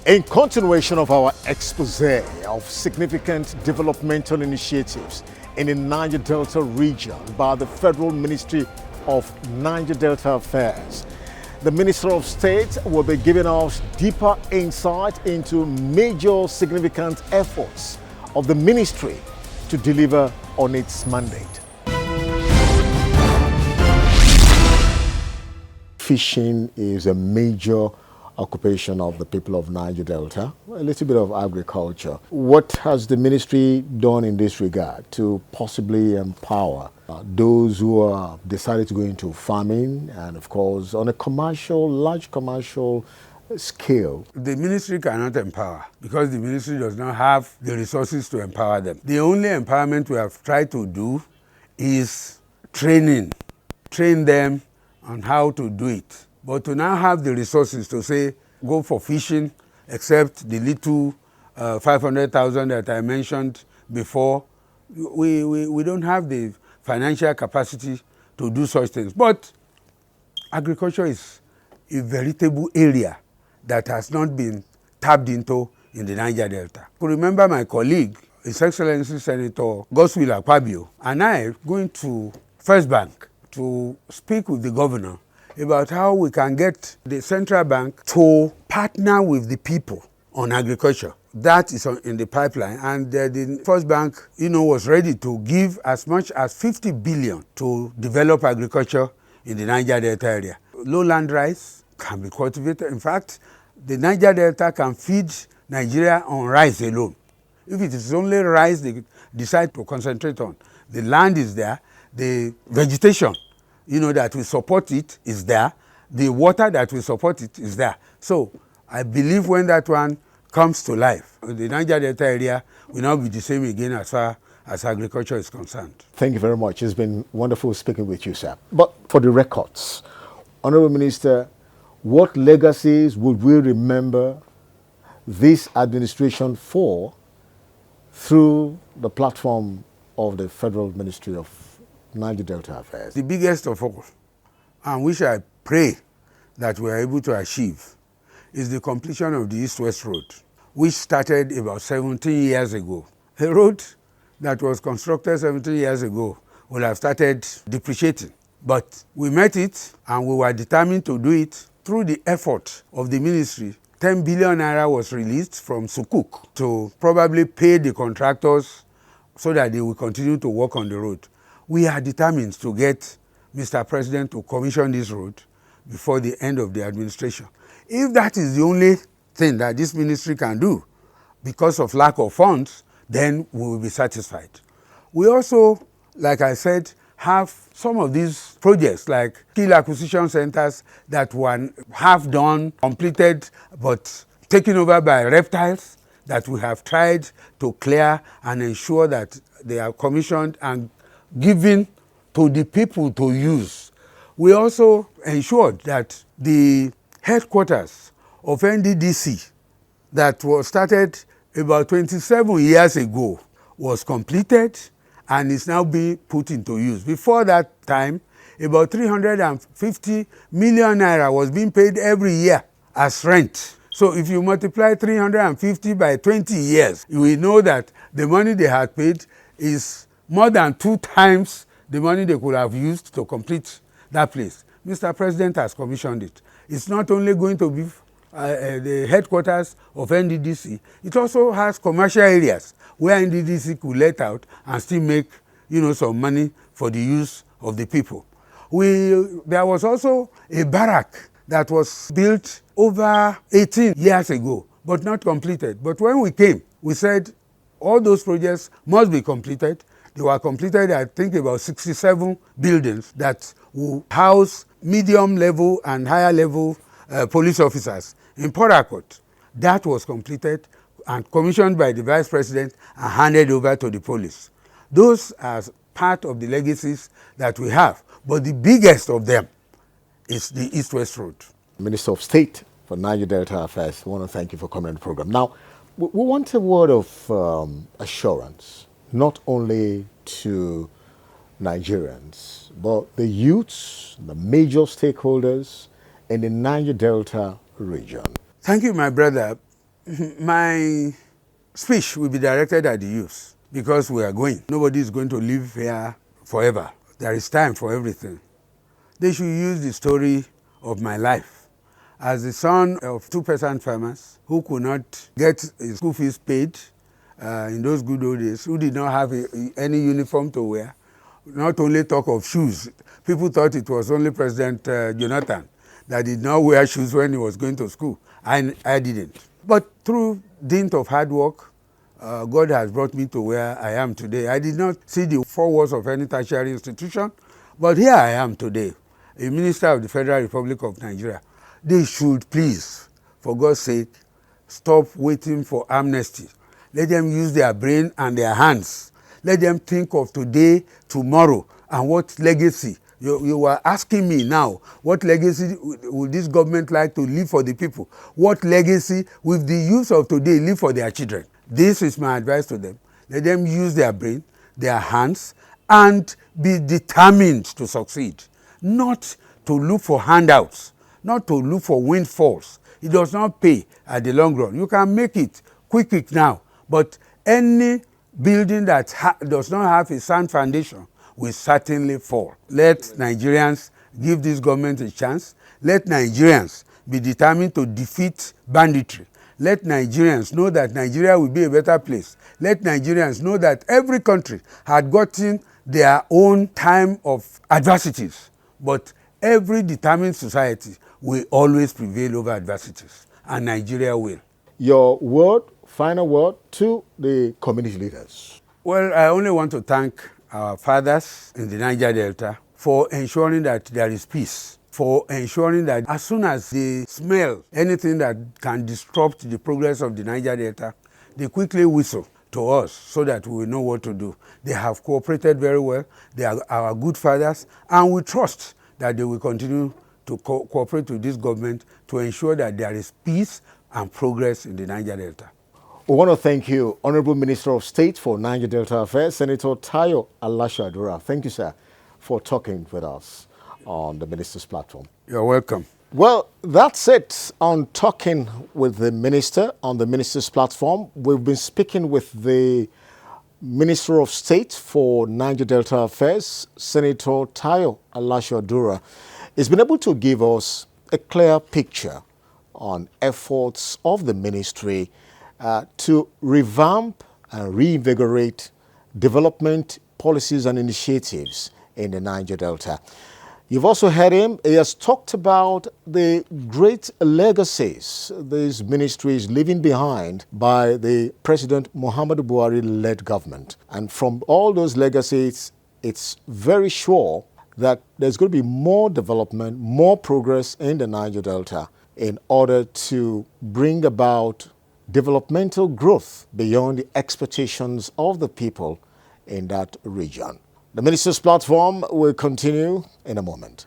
In continuation of our expose of significant developmental initiatives in the Niger Delta region by the Federal Ministry of Niger Delta Affairs, the Minister of State will be giving us deeper insight into major significant efforts of the ministry to deliver on its mandate. Fishing is a major occupation of the people of Niger Delta, a little bit of agriculture. What has the ministry done in this regard to possibly empower those who are decided to go into farming and, of course, on a large commercial scale? The ministry cannot empower because the ministry does not have the resources to empower them. The only empowerment we have tried to do is train them on how to do it. But to now have the resources to say, go for fishing, except the little 500,000 that I mentioned before, we don't have the financial capacity to do such things. But agriculture is a veritable area that has not been tapped into in the Niger Delta. I remember my colleague, His Excellency Senator Godswill Akpabio, and I going to First Bank to speak with the governor about how we can get the central bank to partner with the people on agriculture. That is in the pipeline, and the First Bank, was ready to give as much as 50 billion to develop agriculture in the Niger Delta area. Lowland rice can be cultivated. In fact, the Niger Delta can feed Nigeria on rice alone. If it is only rice they decide to concentrate on, the land is there, the vegetation that will support it is there. The water that will support it is there. So I believe when that one comes to life, the Niger Delta area will not be the same again as far as agriculture is concerned. Thank you very much. It's been wonderful speaking with you, sir. But for the records, Honorable Minister, what legacies would we remember this administration for through the platform of the Federal Ministry of Niger Delta Affairs? The biggest of all, and which I pray that we are able to achieve, is the completion of the East-West Road, which started about 17 years ago. A road that was constructed 17 years ago will have started depreciating. But we met it, and we were determined to do it through the effort of the ministry. 10 billion naira was released from Sukuk to probably pay the contractors so that they will continue to work on the road. We are determined to get Mr. President to commission this road before the end of the administration. If that is the only thing that this ministry can do because of lack of funds, then we will be satisfied. We also, like I said, have some of these projects like skill acquisition centers that were half done, completed, but taken over by reptiles that we have tried to clear and ensure that they are commissioned and given to the people to use. We also ensured that the headquarters of NDDC that was started about 27 years ago was completed and is now being put into use. Before that time, about 350 million naira was being paid every year as rent. So if you multiply 350 by 20 years, you will know that the money they had paid is more than 2 times the money they could have used to complete that place. Mr. President has commissioned it. It's not only going to be the headquarters of NDDC, it also has commercial areas where NDDC could let out and still make some money for the use of the people. There was also a barrack that was built over 18 years ago, but not completed. But when we came, we said all those projects must be completed. They were completed, I think, about 67 buildings that will house medium level and higher level police officers in Port Harcourt. That was completed and commissioned by the Vice President and handed over to the police. Those are part of the legacies that we have. But the biggest of them is the East-West Road. Minister of State for Niger Delta Affairs, I want to thank you for coming on the program. Now, we want a word of assurance, not only to Nigerians, but the youths, the major stakeholders in the Niger Delta region. Thank you, my brother. My speech will be directed at the youth because we are going. Nobody is going to live here forever. There is time for everything. They should use the story of my life as the son of two peasant farmers who could not get his school fees paid in those good old days, who did not have any uniform to wear, not only talk of shoes. People thought it was only President Jonathan that did not wear shoes when he was going to school. I didn't. But through dint of hard work, God has brought me to where I am today. I did not see the four walls of any tertiary institution, but here I am today, a minister of the Federal Republic of Nigeria. They should please, for God's sake, stop waiting for amnesty. Let them use their brain and their hands. Let them think of today, tomorrow, and what legacy. You were asking me now, what legacy would this government like to leave for the people? What legacy will the youth of today leave for their children? This is my advice to them. Let them use their brain, their hands, and be determined to succeed. Not to look for handouts, not to look for windfalls. It does not pay at the long run. You can make it quick now, but any building that does not have a sound foundation will certainly fall. Let Nigerians give this government a chance. Let Nigerians be determined to defeat banditry. Let Nigerians know that Nigeria will be a better place. Let Nigerians know that every country had gotten their own time of adversities, but every determined society will always prevail over adversities, and Nigeria will. Your word, final word to the community leaders. Well, I only want to thank our fathers in the Niger Delta for ensuring that there is peace, for ensuring that as soon as they smell anything that can disrupt the progress of the Niger Delta, they quickly whistle to us so that we will know what to do. They have cooperated very well. They are our good fathers, and we trust that they will continue to cooperate with this government to ensure that there is peace and progress in the Niger Delta. We want to thank you, Honorable Minister of State for Niger Delta Affairs, Senator Tayo Alasha-Adura. Thank you, sir, for talking with us on the Minister's platform. You're welcome. Well, that's it on Talking with the Minister on the Minister's platform. We've been speaking with the Minister of State for Niger Delta Affairs, Senator Tayo Alasha-Adura. He's been able to give us a clear picture on efforts of the ministry to revamp and reinvigorate development policies and initiatives in the Niger Delta. You've also heard him. He has talked about the great legacies this ministry is leaving behind by the President Muhammadu Buhari-led government. And from all those legacies, it's very sure that there's going to be more development, more progress in the Niger Delta in order to bring about developmental growth beyond the expectations of the people in that region. The Minister's platform will continue in a moment.